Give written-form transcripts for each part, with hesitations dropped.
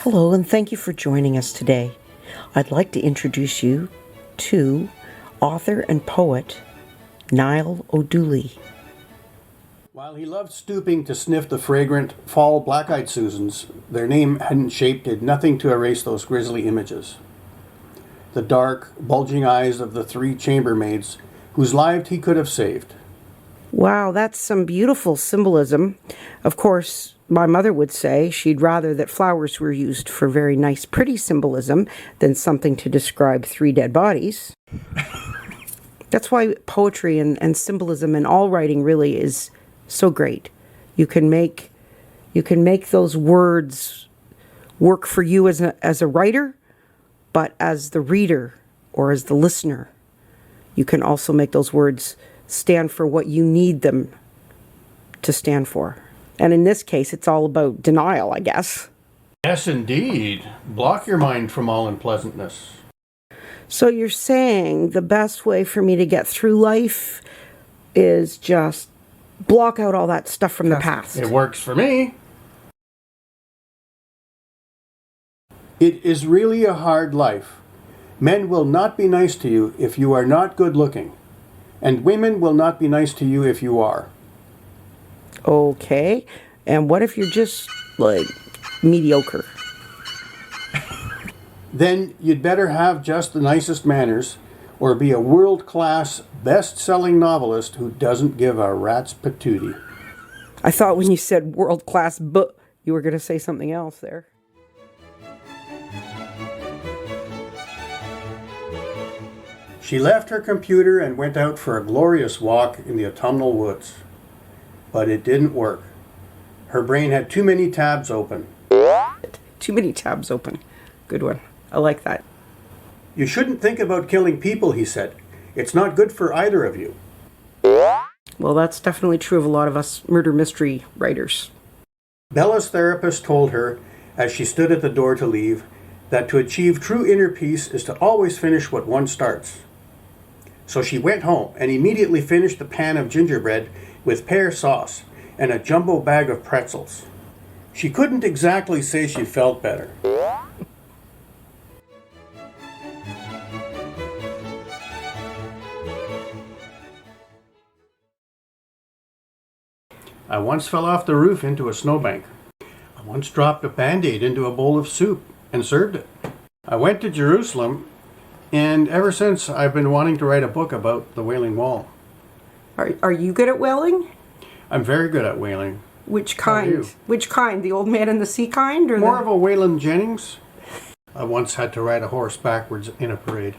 Hello, and thank you for joining us today. I'd like to introduce you to author and poet Niall O'Dooley. While he loved stooping to sniff the fragrant fall black-eyed Susans, their name and shape did nothing to erase those grisly images. The dark, bulging eyes of the three chambermaids whose lives he could have saved. Wow, that's some beautiful symbolism. Of course, my mother would say she'd rather that flowers were used for very nice, pretty symbolism than something to describe three dead bodies. That's why poetry and symbolism and all writing really is so great. You can make those words work for you as a writer, but as the reader or as the listener, you can also make those words stand for what you need them to stand for. And in this case, it's all about denial, I guess. Yes, indeed. Block your mind from all unpleasantness. So you're saying the best way for me to get through life is just block out all that stuff from the past. It works for me. It is really a hard life. Men will not be nice to you if you are not good looking. And women will not be nice to you if you are. Okay. And what if you're just, mediocre? Then you'd better have just the nicest manners, or be a world-class, best-selling novelist who doesn't give a rat's patootie. I thought when you said world-class you were going to say something else there. She left her computer and went out for a glorious walk in the autumnal woods. But it didn't work. Her brain had too many tabs open. Too many tabs open. Good one. I like that. You shouldn't think about killing people, he said. It's not good for either of you. Well, that's definitely true of a lot of us murder mystery writers. Bella's therapist told her, as she stood at the door to leave, that to achieve true inner peace is to always finish what one starts. So she went home and immediately finished a pan of gingerbread with pear sauce and a jumbo bag of pretzels. She couldn't exactly say she felt better. I once fell off the roof into a snowbank. I once dropped a Band-Aid into a bowl of soup and served it. I went to Jerusalem, and ever since I've been wanting to write a book about the Wailing Wall. Are you good at whaling? I'm very good at whaling. Which How are kind? you? Which kind? The Old Man and the Sea kind? Or More of a Waylon Jennings. I once had to ride a horse backwards in a parade.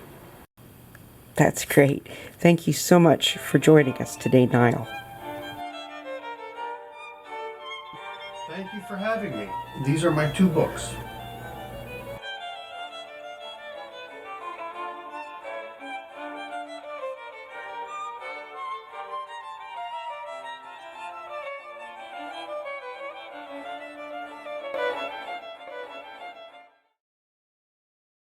That's great. Thank you so much for joining us today, Niall. Thank you for having me. These are my 2 books.